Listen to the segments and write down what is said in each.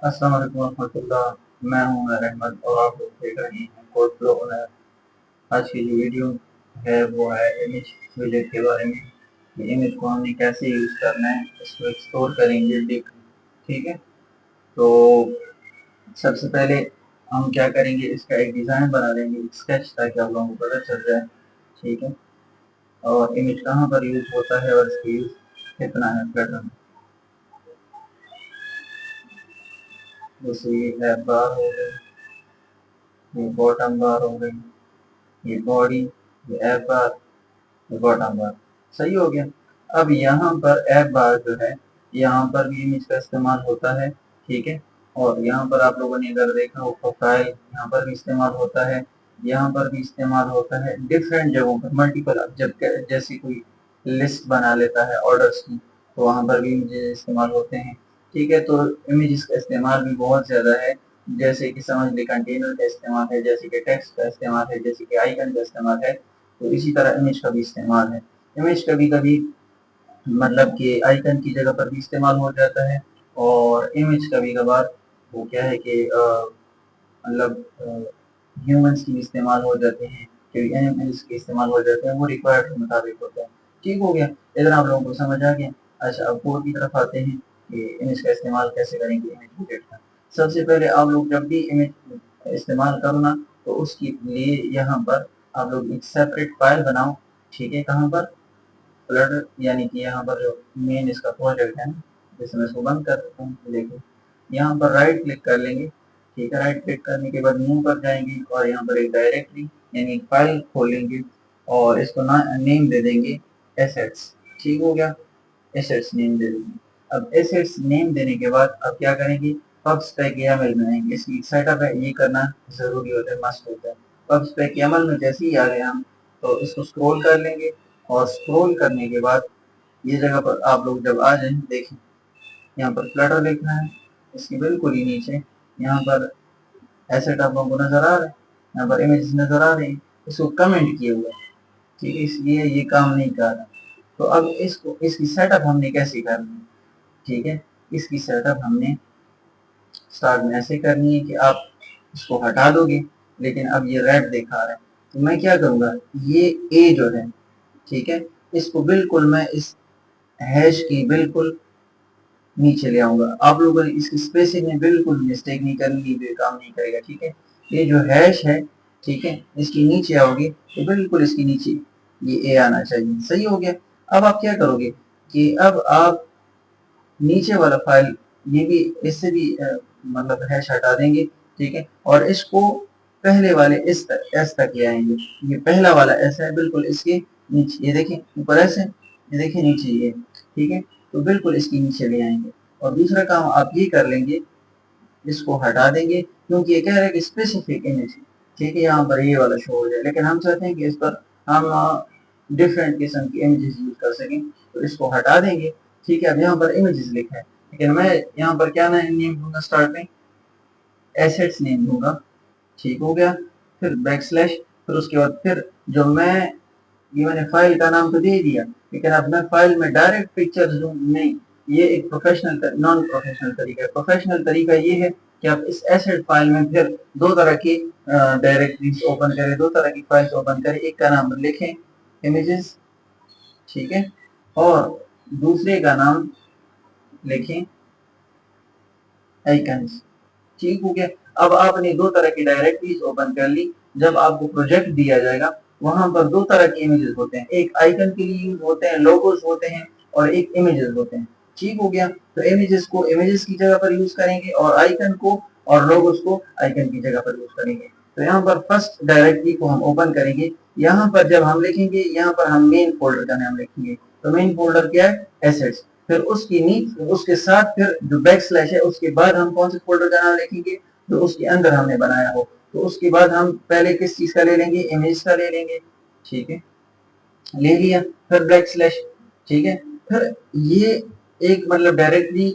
अस्सलाम वालेकुम रहमतुल्लाह। मैं हूं रहमत और आप लोग देख रहे हैं कोड फ्लो ओनर। आज की जो वीडियो है वो है इमेज विजेट के बारे में कि इमेज को हमने कैसे यूज़ करना है, इसको एक्सप्लोर करेंगे डीपली। ठीक है, तो सबसे पहले हम क्या करेंगे, इसका एक डिज़ाइन बना लेंगे, एक स्केच, ताकि आप लोगों को पता चल जाए। ठीक है, और इमेज कहाँ पर यूज़ होता है और इसका यूज़ कितना है फ्लटर में। जैसे ये है बार हो गई, ये बॉटम बार हो गई, ये बॉडी, ये एप बार, ये बॉटम बार। सही हो गया। अब यहाँ पर एप बार जो है, यहाँ पर भी इमेज का इस्तेमाल होता है। ठीक है, और यहाँ पर आप लोगों ने अगर देखा हो प्रोफाइल, यहाँ पर भी इस्तेमाल होता है, यहाँ पर भी इस्तेमाल होता है, डिफरेंट जगहों पर मल्टीपल। जब जैसे कोई लिस्ट बना लेता है ऑर्डर्स की, तो वहाँ पर भी इमेजेस इस्तेमाल होते हैं। ठीक है, तो इमेजेस का इस्तेमाल भी बहुत ज़्यादा है। जैसे कि समझ लीजिए कंटेनर का इस्तेमाल है, जैसे कि टेक्स्ट का इस्तेमाल है, जैसे कि आइकन का इस्तेमाल है, तो इसी तरह इमेज का भी इस्तेमाल है। इमेज कभी कभी मतलब कि आइकन की जगह पर भी इस्तेमाल हो जाता है, और इमेज कभी कभार वो क्या है कि मतलब ह्यूमंस की भी इस्तेमाल हो जाते हैं, क्योंकि एनिमल्स के इस्तेमाल हो जाते हैं, वो रिक्वायर्ड के मुताबिक होता है। ठीक हो गया, इधर आप लोगों को समझ आ गया। अच्छा, अब कोड की तरफ आते हैं कि इमेज का इस्तेमाल कैसे करेंगे इमेज विजेट का। सबसे पहले आप लोग जब भी इमेज इस्तेमाल करो ना, तो उसके लिए यहाँ पर आप लोग एक सेपरेट फाइल बनाओ। ठीक है, कहाँ पर, फ्लटर यानी कि यहाँ पर जो मेन इसका प्रोजेक्ट है ना, जैसे मैं इसको बंद कर देता हूँ, देखो यहाँ पर राइट क्लिक कर लेंगे। ठीक है, राइट क्लिक करने के बाद न्यू पर जाएंगे और यहाँ पर एक डायरेक्टरी यानी एक फाइल खोलेंगे, और इसको ना नेम दे देंगे एसेट्स। ठीक हो गया, एसेट्स नेम दे देंगे। अब एसेट्स नेम देने के बाद अब क्या करेंगे, पब स्पेक YAML में आएंगे। इसकी सेटअप है, ये करना जरूरी होता है, मस्ट होता है। पब स्पेक YAML में जैसे ही आ गए हम, तो इसको स्क्रॉल कर लेंगे, और स्क्रॉल करने के बाद ये जगह पर आप लोग जब आ जाए, देखिए यहाँ पर फ्लटर लिखना है, इसके बिल्कुल ही नीचे यहाँ पर एसेट आप लोगों को नजर आ रहा है, यहाँ पर इमेज नजर आ रही है, इसको कमेंट किए हुए। ठीक है, इसलिए ये काम नहीं कर रहा। तो अब इसको, इसकी सेटअप हमने कैसे करनी है। ठीक है, इसकी सेटअप हमने स्टार्ट में ऐसे करनी है कि आप इसको हटा दोगे, लेकिन अब ये रेड दिखा रहा है, तो मैं क्या करूंगा, ये ए जो है, ठीक है, इसको बिल्कुल मैं इस हैश की बिल्कुल नीचे ले आऊंगा। आप लोगों ने इसकी स्पेसिंग में बिल्कुल मिस्टेक नहीं करनी, ये काम नहीं करेगा। ठीक है, ये जो हैश है, ठीक है, इसकी नीचे आओगे तो बिल्कुल इसके नीचे ये ए आना चाहिए। सही हो गया। अब आप क्या करोगे कि अब आप नीचे वाला फाइल, ये भी इससे भी मतलब हैश हटा देंगे। ठीक है, और इसको पहले वाले इस तक एस तक ले आएंगे। ये पहला वाला एस है, बिल्कुल इसके नीचे, ये देखिए ऊपर एस है, ये देखिए नीचे ये। ठीक है, तो बिल्कुल इसके नीचे ले आएंगे। और दूसरा काम आप ये कर लेंगे, इसको हटा देंगे, क्योंकि ये कह रहा है कि स्पेसिफिक इमेज। ठीक है, यहाँ पर ये वाला शो हो जाए, लेकिन हम चाहते हैं कि इस पर हम डिफरेंट किस्म की इमेजेस यूज कर सकें, तो इसको हटा देंगे। ठीक है, अब यहाँ पर इमेजेस लिखा है, लेकिन मैं यहाँ पर क्या नेम दूंगा, स्टार्ट में एसेट्स नेम दूंगा। ठीक हो गया, फिर बैकस्लैश, फिर उसके बाद फिर जो मैं, ये मैंने फाइल का नाम तो दे दिया, लेकिन अब मैं फाइल में डायरेक्ट पिक्चर्स दूं नहीं। ये एक प्रोफेशनल नॉन प्रोफेशनल तरीका है। प्रोफेशनल तरीका ये है कि आप इस एसेट फाइल में फिर दो तरह की डायरेक्टरीज ओपन करें, दो तरह की फाइल्स ओपन करें। एक का नाम लिखें इमेजेस, ठीक है, और दूसरे का नाम लिखें आइकन्स। ठीक हो गया। अब आपने दो तरह की डायरेक्टरीज ओपन कर ली। जब आपको प्रोजेक्ट दिया जाएगा, वहां पर दो तरह के इमेजेस होते हैं, एक आइकन के लिए यूज होते हैं, लोगोस होते हैं, और एक इमेजेस होते हैं। ठीक हो गया, तो इमेजेस को इमेजेस की जगह पर यूज करेंगे, और आइकन को और लोगोस को आइकन की जगह पर यूज करेंगे। तो यहाँ पर फर्स्ट डायरेक्टरी को हम ओपन करेंगे। यहाँ पर जब हम लिखेंगे, यहाँ पर हम मेन फोल्डर का नाम लिखेंगे। तो मेन फोल्डर क्या है, एसेट्स। फिर उसकी नीचे, उसके साथ फिर जो बैक स्लैश है, उसके बाद हम कौन से फोल्डर का नाम लिखेंगे, तो उसके अंदर हमने बनाया हो। तो उसके बाद हम पहले किस चीज का ले लेंगे, इमेज का ले लेंगे। ठीक है, ले लिया, फिर बैक स्लैश। ठीक है, फिर ये एक मतलब डायरेक्टली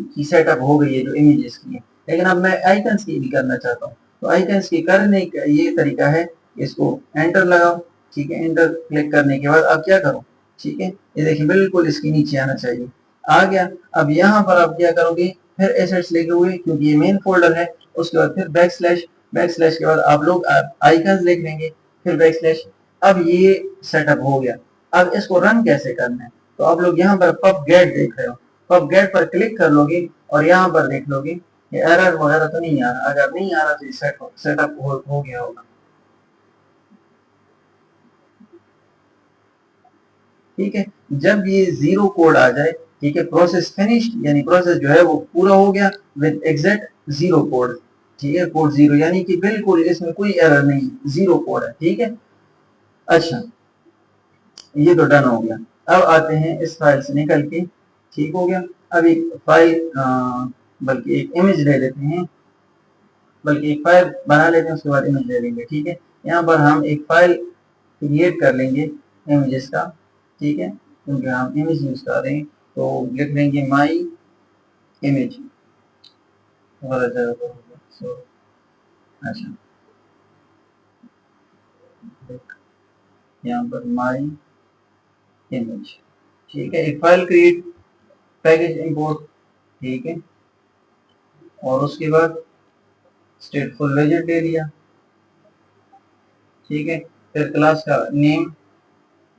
की सेटअप हो गई है जो इमेजेस की है। लेकिन अब मैं आइकन्स की भी करना चाहता हूँ, तो आइकन्स की करने का ये तरीका है, इसको एंटर लगाओ। ठीक है, एंटर क्लिक करने के बाद अब क्या करो, ठीक है, ये देखिए बिल्कुल इसके नीचे आना चाहिए, आ गया। अब यहाँ पर आप क्या करोगे, फिर एसेट्स लिखे हुए क्योंकि ये मेन फोल्डर है, उसके बाद फिर बैक स्लैश के बाद आप लोग आइकन्स लिख लेंगे, फिर बैक स्लैश। अब ये सेटअप हो गया। अब इसको रन कैसे करना है, तो आप लोग यहाँ पर पब गेट देख रहे हो, पब गेट पर क्लिक कर लोगे और यहाँ पर देख लोगे ये एरर वगैरह तो नहीं आ रहा, अगर नहीं आ रहा तो सेटअप हो गया होगा। ठीक है, जब ये जीरो कोड आ जाए, ठीक है, प्रोसेस फिनिश्ड यानी प्रोसेस जो है वो पूरा हो गया विद एग्जैक्ट जीरो कोड। ठीक है, कोड जीरो यानी कि बिल्कुल इसमें कोई एरर नहीं, जीरो कोड है। ठीक है, अच्छा, ये तो डन हो गया। अब आते हैं इस फाइल से निकल के, ठीक हो गया। अब एक फाइल बल्कि एक इमेज ले लेते हैं, बल्कि एक फाइल बना लेते हैं, उसके बाद इमेज ले लेंगे। ठीक है, यहाँ पर हम एक फाइल क्रिएट कर लेंगे इमेजेस का। ठीक है, क्योंकि हम इमेज यूज कर रहे हैं तो लिख लेंगे माई इमेज। अच्छा, यहाँ पर माई इमेज। ठीक है, एक फाइल क्रिएट, पैकेज इंपोर्ट। ठीक है, और उसके बाद स्टेटफुल विजेट ले लिया। ठीक है, फिर क्लास का नेम,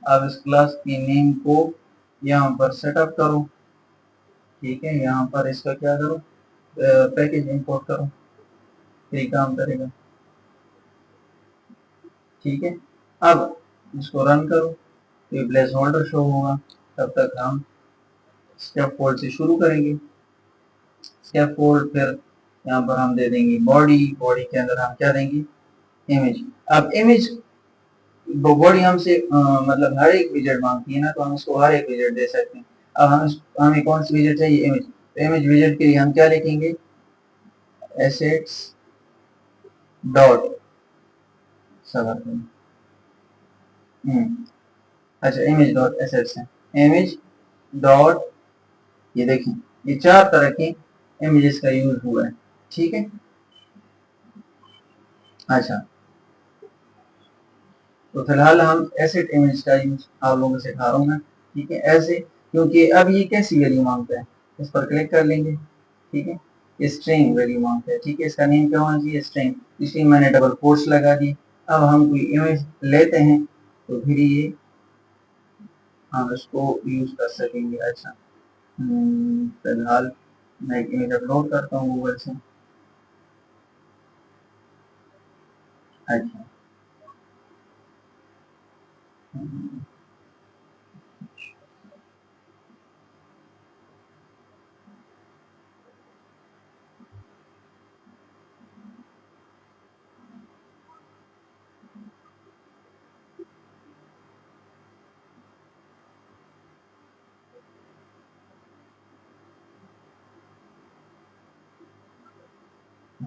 अब इस क्लास की नेम को यहाँ पर सेटअप करो। ठीक है, यहाँ पर इसका क्या करो, पैकेज इंपोर्ट करो, फिर काम करेगा। ठीक है, अब इसको रन करो तो प्लेस होल्डर शो होगा। तब तक हम स्टेप फोल्ड से शुरू करेंगे। स्टेप फोल्ड, फिर यहाँ पर हम दे देंगे बॉडी, बॉडी के अंदर हम क्या देंगे, इमेज। अब इमेज बॉडी हमसे मतलब हर एक विजेट मांगती है ना, तो हम इसको हर एक विजेट दे सकते हैं। अब हमें कौन सी विजेट चाहिए, इमेज। तो इमेज विजेट के लिए हम क्या लिखेंगे, एसेट्स डॉट सब। अच्छा, इमेज डॉट एसेट्स है, इमेज डॉट, ये देखिए ये चार तरह के इमेजेस का यूज हुआ है। ठीक है, अच्छा, तो फिलहाल हम एसेट इमेज का यूज आप लोगों को सिखा रहा हूँ मैं। ठीक है, ऐसे, क्योंकि अब ये कैसी वैल्यू मांगता है, इस पर क्लिक कर लेंगे। ठीक है, ये स्ट्रिंग वैल्यू मांगता है। ठीक है, इसका नेम क्या होना चाहिए, स्ट्रिंग, इसलिए मैंने डबल कोट्स लगा दी। अब हम कोई इमेज लेते हैं तो फिर ये हम इसको यूज कर सकेंगे। अच्छा, फिलहाल मैं एक इमेज अपलोड करता हूँ गूगल से। अच्छा,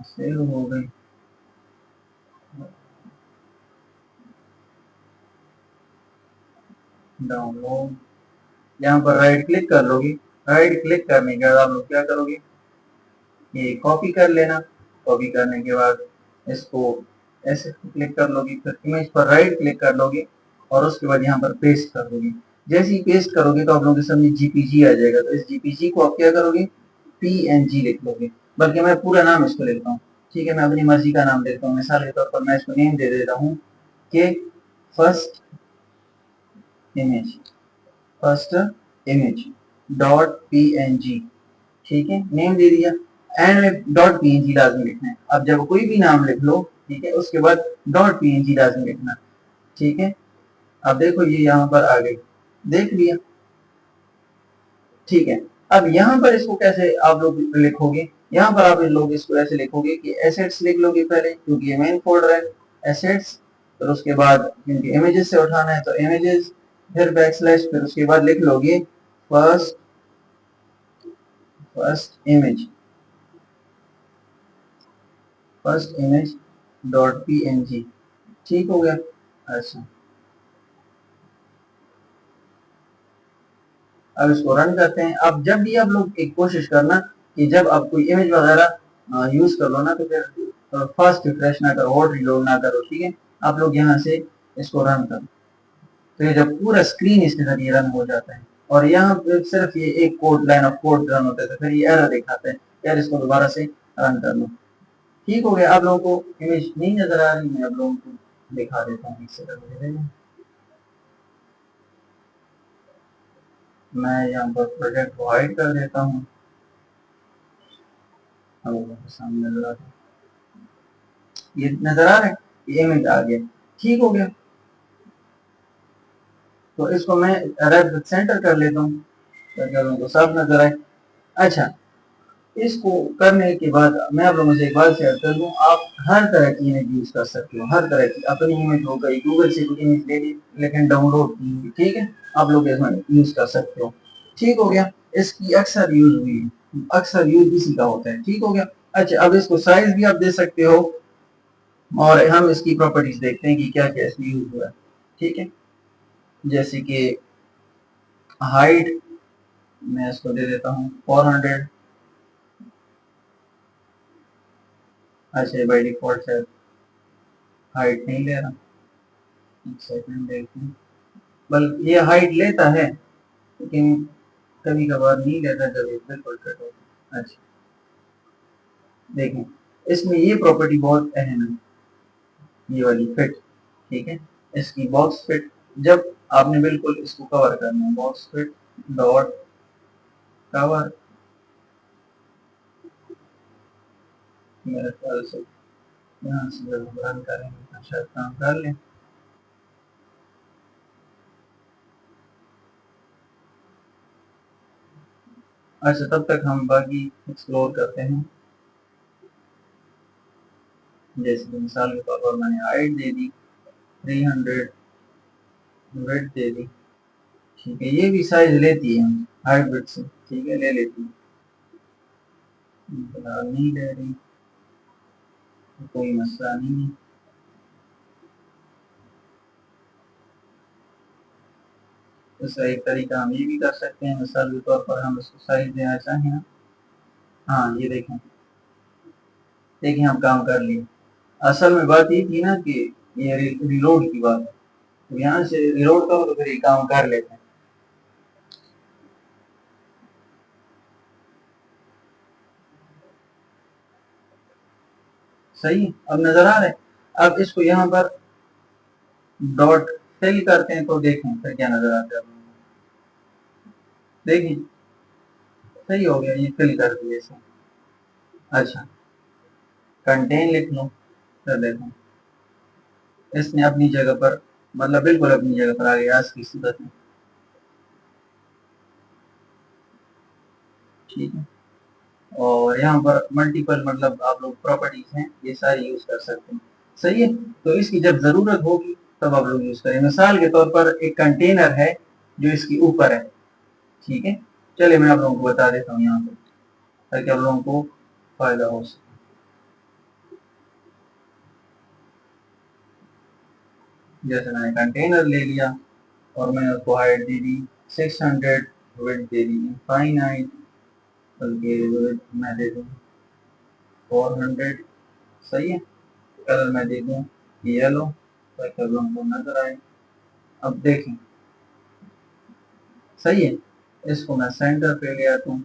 सेव हो गई। डाउनलोड, यहाँ पर राइट क्लिक कर लोगे। राइट क्लिक करने के बाद आप लोग क्या करोगे, ये कॉपी कर लेना। कॉपी करने के बाद इसको ऐसे क्लिक कर लोगे, फिर इमेज पर राइट क्लिक कर लोगे और उसके बाद यहाँ पर पेस्ट कर दोगे। जैसे ही पेस्ट करोगे तो आप लोगों के सामने जीपीजी आ जाएगा, तो इस जीपीजी को आप क्या करोगे, पीएनजी लिख लोगे। बल्कि मैं पूरा नाम इसको लिखता हूँ। ठीक है, मैं अपनी मर्जी का नाम देता हूँ, मिसाल के तौर पर मैं इसको नेम दे देता हूँ कि first image, first image dot PNG. ठीक है, नेम दे दिया, एंड में डॉट पीएनजी लाजमी लिखना है। अब जब कोई भी नाम लिख लो, ठीक है, उसके बाद डॉट पीएनजी लाजमी लिखना। ठीक है, अब देखो ये यहाँ पर आ गई, देख लिया। ठीक है, अब यहाँ पर इसको कैसे आप लोग लिखोगे, यहाँ पर आप लोग इसको ऐसे लिखोगे कि एसेट्स लिख लोगे पहले, क्योंकि ये मेन फोल्डर है, एसेट्स। फिर उसके बाद क्योंकि इमेजेस से उठाना है तो इमेजेस, फिर बैक स्लैश, फिर उसके बाद लिख लोगे first, first image, first image dot PNG. ठीक हो गया। अच्छा, अब इसको रन करते हैं। अब जब भी आप लोग एक कोशिश करना कि जब आप कोई इमेज वगैरह यूज कर लो ना, तो फिर फास्ट रिफ्रेश ना करो और रिलोड ना करो। ठीक है, आप लोग यहाँ से इसको रन करो, तो ये जब पूरा स्क्रीन इसके जरिए रन हो जाता है और यहाँ पे सिर्फ ये एक code, line of code run होता है, तो फिर ये एरर दिखाता है। यार इसको दोबारा से रन कर लो। ठीक हो गया। आप लोगों को इमेज नहीं नजर आ रही, मैं आप लोगों को दिखा देता हूँ। एक सेकंड, मैं यहाँ पर प्रोजेक्ट को हाइड कर देता हूँ। अब आप लोगों के सामने नजर आ रहा है, ये नजर आ रहा है, ये इमेज आ गया। ठीक हो गया। तो इसको मैं रेड सेंटर कर लेता हूँ ताकि आप लोगों को सब नजर आए। अच्छा, इसको करने के बाद मैं आप लोगों से एक बात शेयर कर दूं, आप हर तरह की इमेज यूज कर सकते हो। हर तरह की अपनी इमेज हो गई, गूगल से कोई इमेज ले ली लेकिन डाउनलोड की, ठीक है, आप लोग इसमें यूज कर सकते हो। ठीक हो गया। इसकी अक्सर यूज हुई, अक्सर यूज इसी का होता है। ठीक हो गया। अच्छा, अब इसको साइज भी आप दे सकते हो और हम इसकी प्रॉपर्टीज देखते हैं कि क्या क्या इसमें यूज हुआ है। ठीक है, जैसे कि हाइट मैं इसको दे देता हूँ 400। अच्छा, बाई डिफॉल्ट से हाइट नहीं ले रहा, एक सेकंड देखते हैं। बल्कि ये हाइट लेता है लेकिन कभी कभार नहीं लेता जब ये बिल्कुल कट होता है। अच्छा, देखें, इसमें ये प्रॉपर्टी बहुत अहम है, ये वाली फिट। ठीक है, इसकी बॉक्स फिट, जब आपने बिल्कुल इसको कवर करना है, बॉक्स फिट डॉट कवर, मेरे ख्याल से यहाँ से जब रन करेंगे तो शायद काम कर लें। अच्छा, तब तक हम बाकी एक्सप्लोर करते हैं। जैसे कि मिसाल के तौर पर मैंने हाइट दे दी 300, विड्थ दे दी। ठीक है, ये भी साइज लेती है हाइट विड्थ से। ठीक है, ले लेती है, फिलहाल नहीं ले रही, कोई मसला नहीं है। इसका एक तरीका हम ये भी कर सकते हैं, मिसाल के तौर पर हम इसको साइज देना चाहें ना। हाँ, ये देखें, देखिए हम काम कर लिए। असल में बात ये थी ना कि ये रिलोड की बात है, तो यहाँ से रिलोड करो तो फिर ये काम कर लेते हैं। सही, अब नजर आ रहा है। अब इसको यहाँ पर डॉट फिल करते हैं तो देखें फिर क्या नजर आता है। देखिए, सही हो गया, ये फिल कर दिए इसे। अच्छा, कंटेन लिख लो, कर देता हूँ। इसने अपनी जगह पर, मतलब बिल्कुल अपनी जगह पर आ गया आज की सूरत में। ठीक है, और यहाँ पर मल्टीपल, मतलब आप लोग प्रॉपर्टीज हैं ये सारी यूज कर सकते हैं। सही है, तो इसकी जब जरूरत होगी तब आप लोग यूज करें। मिसाल के तौर पर एक कंटेनर है जो इसके ऊपर है। ठीक है, चलिए मैं आप लोगों को बता देता हूँ यहाँ पे ताकि आप लोगों को फायदा हो सके। जैसे मैंने कंटेनर ले लिया और मैंने उसको हाइट दे दी 600, विड्थ दे दी इनफाइनाइट, बल्कि विड्थ मैं दे दूँ 400। सही है, कलर मैं दे दूँ येलो ताकि आप लोगों को नजर आए। अब देखें, सही है, इसको मैं सेंटर पे ले आता हूँ।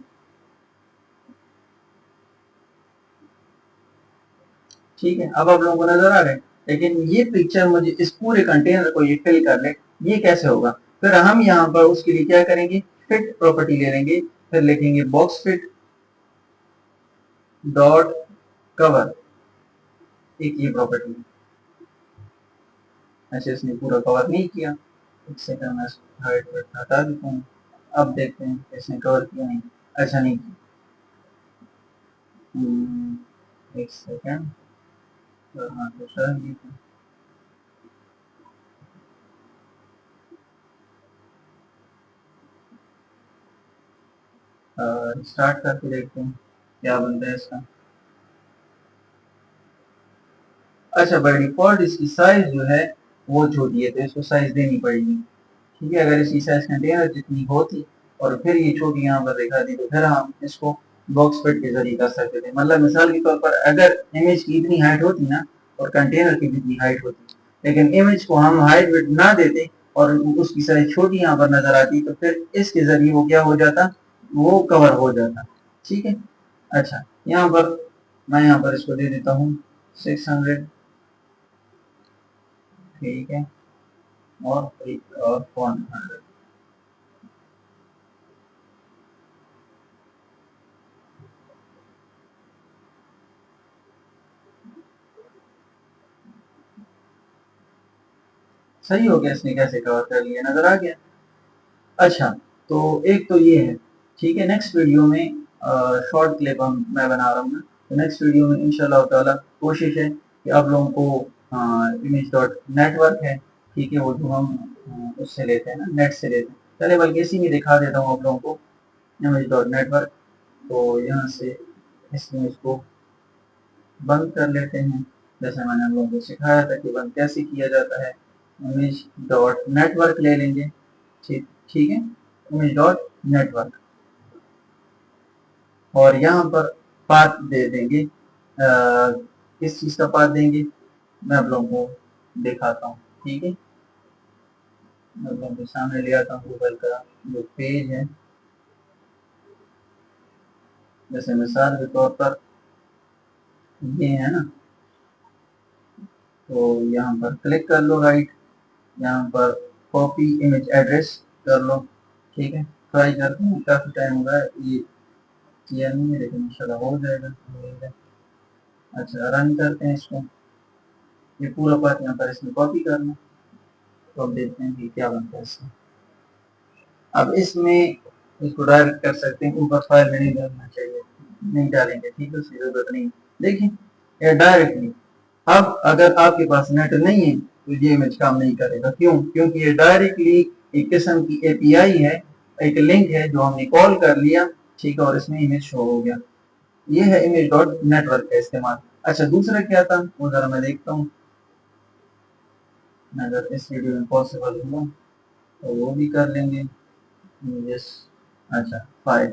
ठीक है, अब आप लोगों को नजर आ रहा है, लेकिन ये पिक्चर मुझे इस पूरे कंटेनर को ये फिल कर ले, ये कैसे होगा? फिर हम यहाँ पर उसके लिए क्या करेंगे, फिट प्रॉपर्टी ले लेंगे, फिर लिखेंगे बॉक्स फिट डॉट कवर, एक ये प्रॉपर्टी। ऐसे इसने पूरा कवर नहीं किया, एक सेकंड में हाइट हटा देता हूँ। अब देखते हैं इसने कवर किया नहीं, अच्छा नहीं किया। एक सेकंड, हाँ तो सर स्टार्ट करके देखते हैं क्या बनता है इसका। अच्छा, बाय डिफॉल्ट इसकी साइज जो है वो छोटी है तो इसको साइज देनी पड़ेगी। ठीक है, अगर इसकी साइज कंटेनर जितनी होती और फिर ये छोटी यहाँ पर दिखा दी तो फिर हम इसको बॉक्स फिट के जरिए कर सकते थे। मतलब मिसाल के तौर पर अगर इमेज की इतनी हाइट होती ना और कंटेनर की जितनी हाइट होती, लेकिन इमेज को हम हाइट विड्थ ना देते और उसकी साइज छोटी यहाँ पर नजर आती तो फिर इसके जरिए वो क्या हो जाता, वो कवर हो जाता। ठीक है, अच्छा, यहाँ पर मैं यहाँ पर इसको दे देता हूँ 600, ठीक है, और 100। सही हो गया, इसने कैसे कवर कर लिया, नजर आ गया। अच्छा, तो एक तो ये है, ठीक है। नेक्स्ट वीडियो में शॉर्ट क्लिप मैं बना रहा हूँ ना, तो नेक्स्ट वीडियो में इंशाल्लाह ताला कोशिश है कि आप लोगों को इमेज डॉट नेटवर्क है, ठीक है, वो जो हम उससे लेते हैं ना, नेट से लेते हैं, चले बल्कि इसी में दिखा देता हूँ आप लोगों को इमेज डॉट नेटवर्क। तो यहाँ से इस इमेज को बंद कर लेते हैं, जैसे मैंने आप लोगों को सिखाया था कि बंद कैसे किया जाता है। इमेज डॉट नेटवर्क ले लेंगे, ठीक ठीक है, इमेज डॉट नेटवर्क, और यहाँ पर पाथ दे देंगे। किस चीज का पाथ देंगे, मैं आप लोगों को दिखाता हूँ, ठीक है। मैं आप लोगों के सामने ले आता हूँ गूगल का जो पेज है, जैसे मिसाल के तौर पर ये है ना, तो यहाँ पर क्लिक कर लो राइट, यहाँ पर कॉपी इमेज एड्रेस कर लो, ठीक है। ट्राई करते हैं, काफी टाइम हो रहा है ये किया नहीं है, लेकिन इंशाल्लाह हो जाएगा। अच्छा, रन करते हैं इसको, ये पूरा पार्ट यहाँ पर इसमें कॉपी करना, तो अब देखते हैं कि क्या बनता है इसमें। अब इसमें इसको डायरेक्ट कर सकते हैं, ऊपर फाइल में नहीं डालना चाहिए, नहीं डालेंगे, ठीक है, उसकी जरूरत नहीं। देखिए ये डायरेक्टली, अब अगर आपके पास नेट नहीं है तो ये इमेज काम नहीं करेगा। क्यों? क्योंकि ये डायरेक्टली एक किस्म की एपीआई है, एक लिंक है जो हमने कॉल कर लिया, ठीक है, और इसमें इमेज शो हो गया। ये है इमेज डॉट नेटवर्क का इस्तेमाल। अच्छा, दूसरा क्या था वो जरा मैं देखता हूँ, अगर इस वीडियो में पॉसिबल हुआ तो वो भी कर लेंगे। यस, अच्छा, फाइल,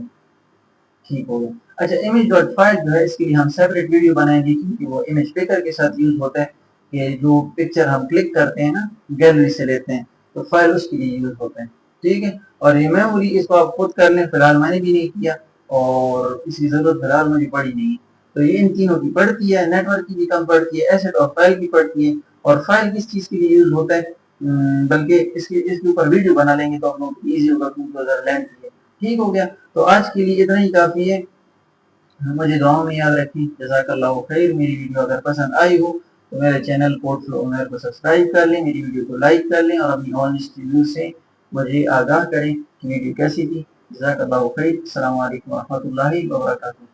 ठीक हो गया। अच्छा, इमेज डॉट फाइल जो है इसके लिए हम सेपरेट वीडियो बनाएंगे, क्योंकि वो इमेज पिकर के साथ यूज होता है, कि जो पिक्चर हम क्लिक करते हैं ना, गैलरी से लेते हैं, तो फाइल उसके लिए यूज होता है, ठीक है। और ये मेमोरी इसको आप खुद कर लें, फिलहाल मैंने भी नहीं किया और इसकी जरूरत फिलहाल मुझे पड़ी नहीं है। तो ये इन तीनों की पड़ती है, नेटवर्क की भी कम पड़ती है, एसेट और फाइल की पड़ती है। और फाइल किस चीज के लिए यूज होता है, बल्कि इसके ऊपर वीडियो बना लेंगे तो आप लोगों को ईजी होगा, क्योंकि अगर लेंथ है। ठीक हो गया, तो आज के लिए इतना ही काफी है। मुझे दुआओं में याद रखें। जज़ाकल्लाहु खैर। मेरी वीडियो अगर पसंद आई हो तो मेरे चैनल कोड फ्लो ओनर को सब्सक्राइब कर लें, मेरी वीडियो को लाइक कर लें और अपनी ऑनेस्ट रिव्यू से मुझे आगाह करें कि वीडियो कैसी थी। जज़ाकल्लाहु खैर। अस्सलामु अलैकुम व रहमतुल्लाहि व बरकातुहू।